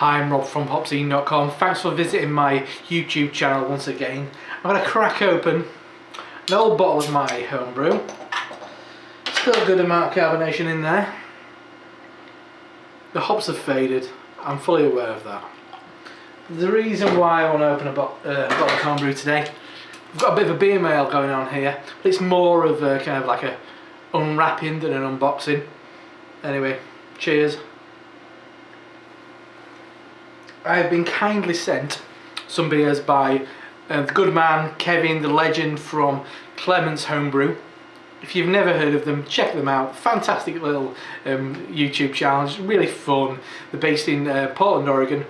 Hi, I'm Rob from hopzine.com. Thanks for visiting my YouTube channel once again. I'm going to crack open an old bottle of my homebrew. Still a good amount of carbonation in there. The hops have faded, I'm fully aware of that. The reason why I want to open a bottle of homebrew today, we've got a bit of a beer mail going on here, but it's more of a kind of like a unwrapping than an unboxing. Anyway, cheers. I have been kindly sent some beers by the good man Kevin, the legend from Clements Homebrew. If you've never heard of them, check them out. Fantastic little YouTube channel, it's really fun. They're based in Portland, Oregon.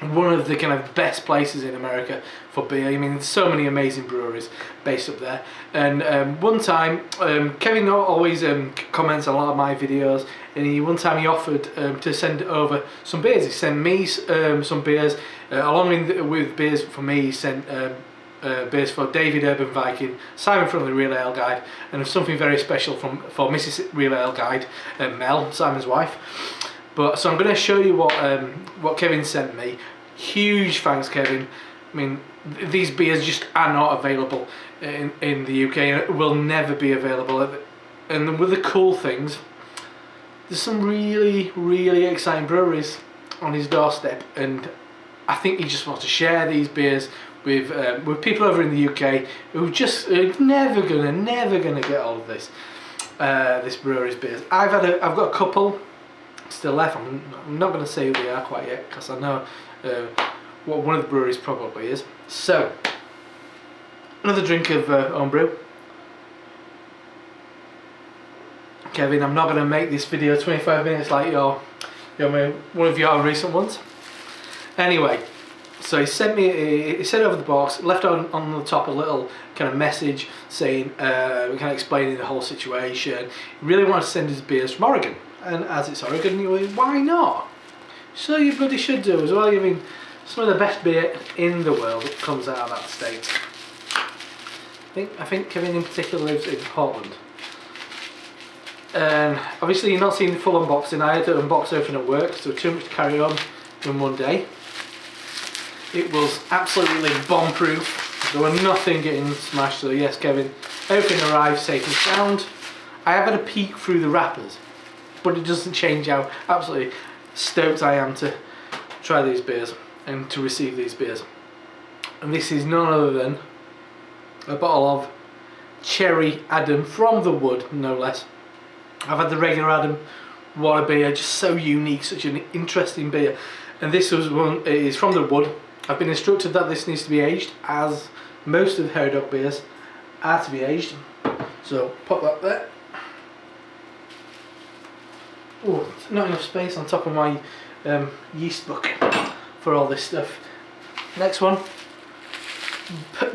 One of the kind of best places in America for beer. I mean, there's so many amazing breweries based up there. And one time, Kevin always comments on a lot of my videos, and one time he offered to send over some beers. He sent me some beers, along with beers for me. He sent beers for David Urban Viking, Simon from the Real Ale Guide, and something very special for Mrs. Real Ale Guide, Mel, Simon's wife. So I'm going to show you what Kevin sent me. Huge thanks, Kevin. I mean, these beers just are not available in the UK and will never be available. And with the cool things, there's some really exciting breweries on his doorstep, and I think he just wants to share these beers with people over in the UK who are never gonna get all of this brewery's beers. I've got a couple still left. I'm not going to say who they are quite yet because I know what one of the breweries probably is. So, another drink of homebrew. Kevin, I'm not going to make this video 25 minutes like one of your recent ones. Anyway, so he sent over the box, left on the top a little kind of message saying, kind of explaining the whole situation. He really wanted to send his beers from Oregon. And as it's Oregon, why not? So you bloody should do as well. I mean, some of the best beer in the world comes out of that state. I think Kevin in particular lives in Portland. And obviously you're not seeing the full unboxing. I had to unbox everything at work, so too much to carry on in one day. It was absolutely bomb-proof. There was nothing getting smashed. So yes, Kevin, everything arrived safe and sound. I have had a peek through the wrappers, but it doesn't change how absolutely stoked I am to try these beers and to receive these beers. And this is none other than a bottle of Cherry Adam from the Wood, no less. I've had the regular Adam. What a beer, just so unique, such an interesting beer. And this was one, it is from the Wood. I've been instructed that this needs to be aged, as most of the Hairy Dog beers are to be aged. So pop that there. Oh, not enough space on top of my yeast book for all this stuff. Next one,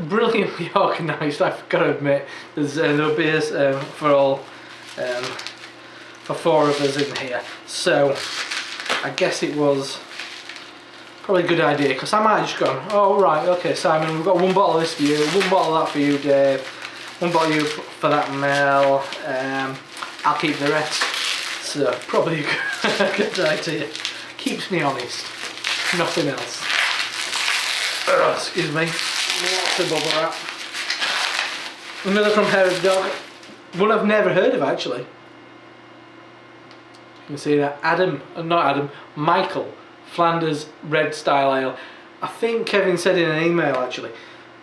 brilliantly organised. I've got to admit, there's no beers for four of us in here. So I guess it was probably a good idea, because I might have just gone, oh right, okay Simon, we've got one bottle of this for you, one bottle of that for you Dave, one bottle of you for that Mel, I'll keep the rest. So probably a good idea. Keeps me honest. Nothing else. Excuse me. Lots of bubble wrap. Another from Hairy Dog. One I've never heard of actually. You can see that Michael Flanders Red Style Ale. I think Kevin said in an email actually,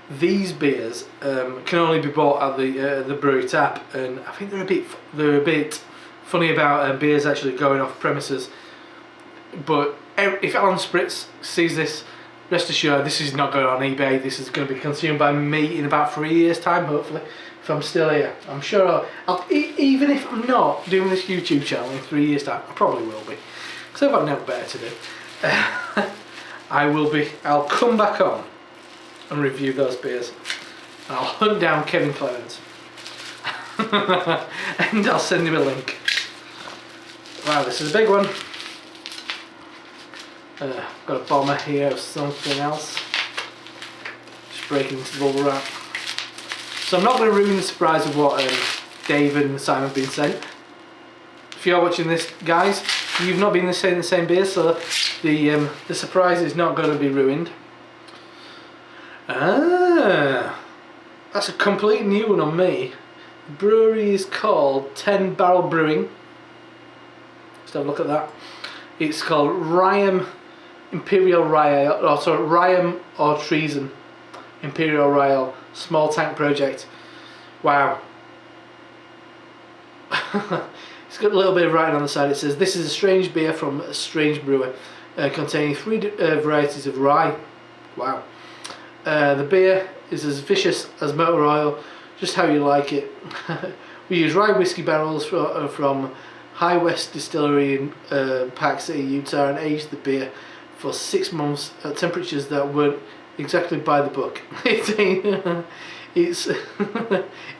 these beers can only be bought at the brewery tap, and I think they're a bit funny about beers actually going off premises. But if Alan Spritz sees this, rest assured this is not going on eBay. This is going to be consumed by me in about 3 years time, hopefully, if I'm still here. I'm sure even if I'm not doing this YouTube channel in 3 years time, I probably will be, because I've got no better to do. I'll come back on and review those beers. I'll hunt down Kevin Clements and I'll send him a link. Wow, this is a big one. Got a bomber here of something else. Just breaking into the bubble wrap. So I'm not going to ruin the surprise of what David and Simon have been sent. If you're watching this, guys, you've not been saying the same beer, so the surprise is not going to be ruined. Ah, that's a complete new one on me. The brewery is called 10 Barrel Brewing. Let's have a look at that. It's called Ryam Imperial Rye, Ryam or Treason Imperial Rye Small Tank Project. Wow. It's got a little bit of writing on the side. It says, this is a strange beer from a strange brewer, containing 3 varieties of rye. Wow. The beer is as vicious as motor oil, just how you like it. We use rye whiskey barrels from High West Distillery in Park City, Utah, and aged the beer for 6 months at temperatures that weren't exactly by the book. It's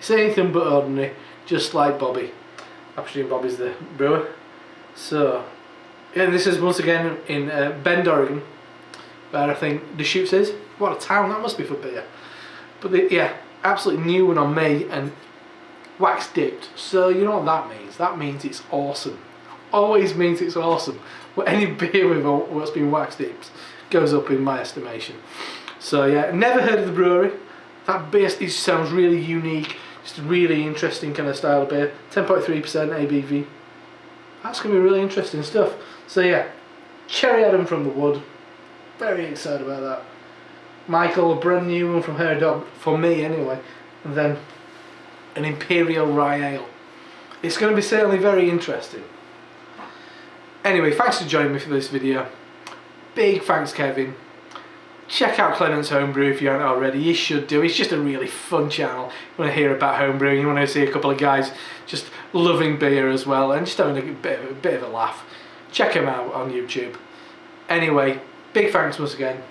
anything but ordinary, just like Bobby. I presume Bobby's the brewer. So, yeah, this is once again in Bend, Oregon, where I think the Shoots is. What a town that must be for beer. But yeah, absolutely new one on me, and wax dipped. So you know what that means? That means it's awesome. Always means it's awesome. Well, any beer with what's been wax dipped goes up in my estimation. So yeah, never heard of the brewery. That beer sounds really unique. Just a really interesting kind of style of beer. 10.3% ABV. That's going to be really interesting stuff. So yeah, Cherry Adam from the Wood. Very excited about that. Michael, a brand new one from her dog, for me anyway. And then an Imperial Rye Ale. It's going to be certainly very interesting. Anyway, thanks for joining me for this video. Big thanks, Kevin. Check out Clements Homebrew if you haven't already. You should do. It's just a really fun channel. You want to hear about homebrewing, you want to see a couple of guys just loving beer as well and just having a bit of a laugh. Check him out on YouTube. Anyway, big thanks once again.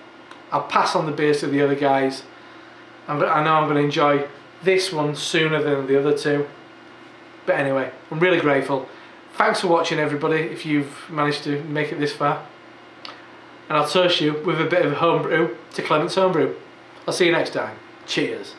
I'll pass on the beers to the other guys. I know I'm going to enjoy this one sooner than the other two. But anyway, I'm really grateful. Thanks for watching, everybody, if you've managed to make it this far. And I'll toast you with a bit of homebrew to Clements Homebrew. I'll see you next time. Cheers.